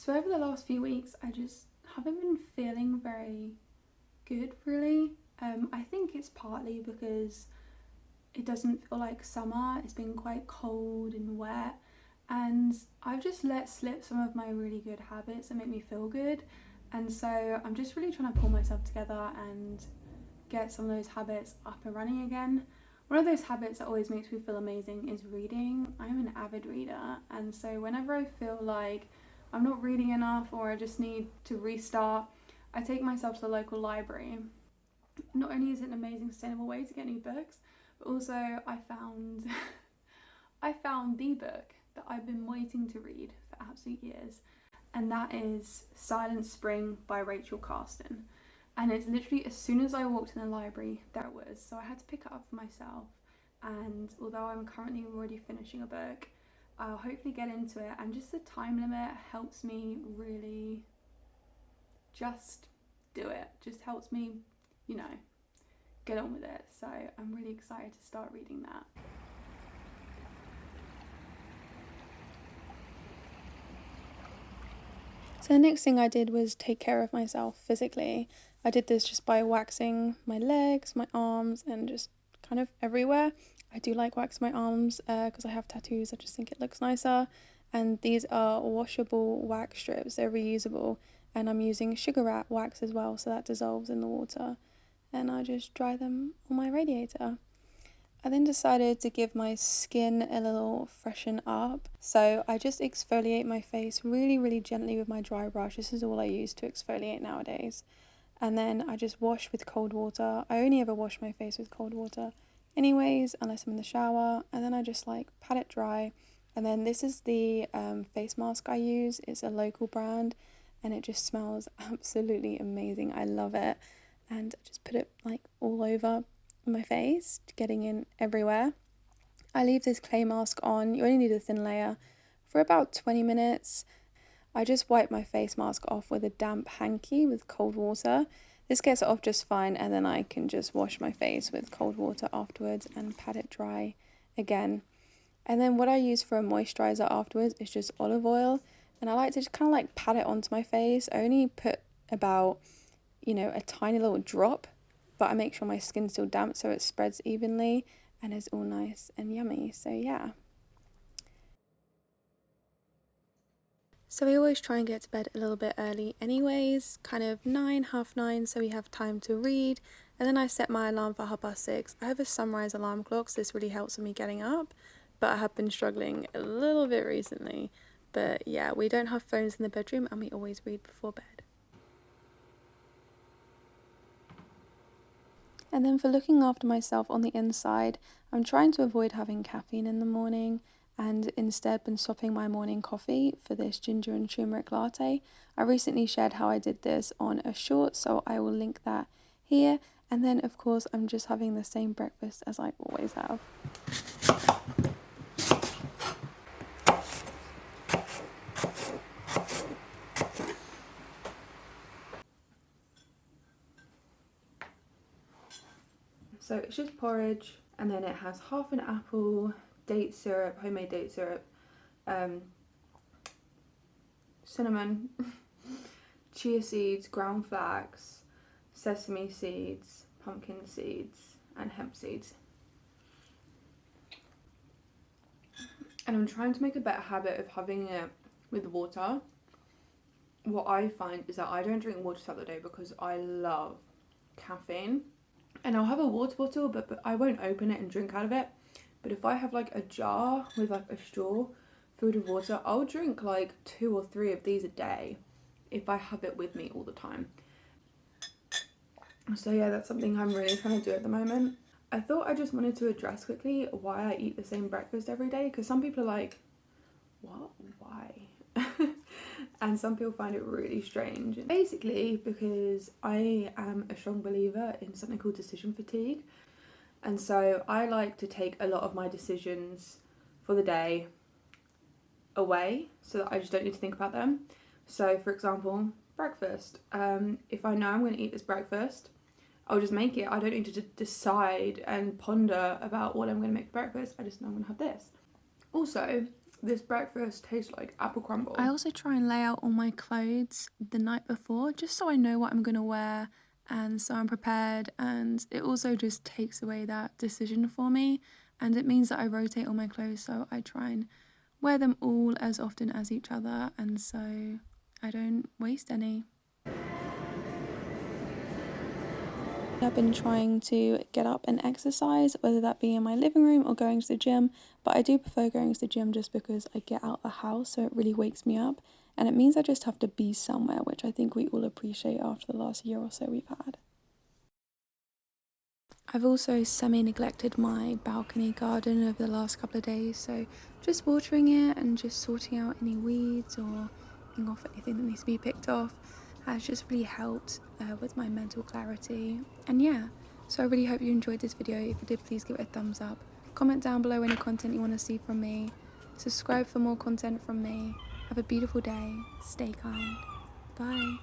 So over the last few weeks, I just haven't been feeling very good, really. I think it's partly because it doesn't feel like summer. It's been quite cold and wet, and I've just let slip some of my really good habits that make me feel good. And so I'm just really trying to pull myself together and get some of those habits up and running again. One of those habits that always makes me feel amazing is reading. I'm an avid reader, and so whenever I feel like I'm not reading enough or I just need to restart, I take myself to the local library. Not only is it an amazing sustainable way to get new books, but also I found I found the book that I've been waiting to read for absolute years, and that is Silent Spring by Rachel Carson. And it's literally, as soon as I walked in the library, there it was. So I had to pick it up for myself, and although I'm currently already finishing a book, I'll hopefully get into it, and just the time limit helps me really just do it. Just helps me, get on with it. So I'm really excited to start reading that. So the next thing I did was take care of myself physically. I did this just by waxing my legs, my arms, and just kind of everywhere. I do like waxing my arms because I have tattoos. I just think it looks nicer. And these are washable wax strips. They're reusable. And I'm using sugar rat wax as well, so that dissolves in the water. And I just dry them on my radiator. I then decided to give my skin a little freshen up. So I just exfoliate my face really, really gently with my dry brush. This is all I use to exfoliate nowadays. And then I just wash with cold water. I only ever wash my face with cold water anyways, unless I'm in the shower. And then I just pat it dry. And then this is the face mask I use. It's a local brand and it just smells absolutely amazing. I love it. And I just put it all over my face, getting in everywhere. I leave this clay mask on. You only need a thin layer for about 20 minutes. I just wipe my face mask off with a damp hanky with cold water. This gets it off just fine, and then I can just wash my face with cold water afterwards and pat it dry again. And then what I use for a moisturizer afterwards is just olive oil, and I like to just kind of pat it onto my face. I only put about a tiny little drop, but I make sure my skin's still damp so it spreads evenly and is all nice and yummy. So yeah. So we always try and get to bed a little bit early anyways, kind of 9, 9:30, so we have time to read. And then I set my alarm for 6:30. I have a sunrise alarm clock, so this really helps with me getting up, but I have been struggling a little bit recently. But yeah, we don't have phones in the bedroom and we always read before bed. And then for looking after myself on the inside, I'm trying to avoid having caffeine in the morning and instead been swapping my morning coffee for this ginger and turmeric latte. I recently shared how I did this on a short, so I will link that here. And then of course I'm just having the same breakfast as I always have. So it's just porridge, and then it has half an apple, date syrup, homemade date syrup, cinnamon, chia seeds, ground flax, sesame seeds, pumpkin seeds, and hemp seeds. And I'm trying to make a better habit of having it with water. What I find is that I don't drink water throughout the day because I love caffeine. And I'll have a water bottle, but I won't open it and drink out of it. But if I have a jar with a straw filled with water, I'll drink 2 or 3 of these a day if I have it with me all the time. So yeah, that's something I'm really trying to do at the moment. I thought I just wanted to address quickly why I eat the same breakfast every day, because some people are like, what? Why? And some people find it really strange. Basically, because I am a strong believer in something called decision fatigue. And so I like to take a lot of my decisions for the day away so that I just don't need to think about them. So for example, breakfast. If I know I'm going to eat this breakfast, I'll just make it. I don't need to decide and ponder about what I'm going to make for breakfast. I just know I'm going to have this. Also, This breakfast tastes like apple crumble. I also try and lay out all my clothes the night before just so I know what I'm going to wear and so I'm prepared, and it also just takes away that decision for me, and it means that I rotate all my clothes, so I try and wear them all as often as each other, and so I don't waste any. I've been trying to get up and exercise, whether that be in my living room or going to the gym, but I do prefer going to the gym just because I get out of the house, so it really wakes me up, and it means I just have to be somewhere, which I think we all appreciate after the last year or so we've had. I've also semi-neglected my balcony garden over the last couple of days, so just watering it and just sorting out any weeds or picking off anything that needs to be picked off has just really helped with my mental clarity. And yeah, so I really hope you enjoyed this video. If you did, please give it a thumbs up. Comment down below any content you want to see from me. Subscribe for more content from me. Have a beautiful day. Stay kind. Bye.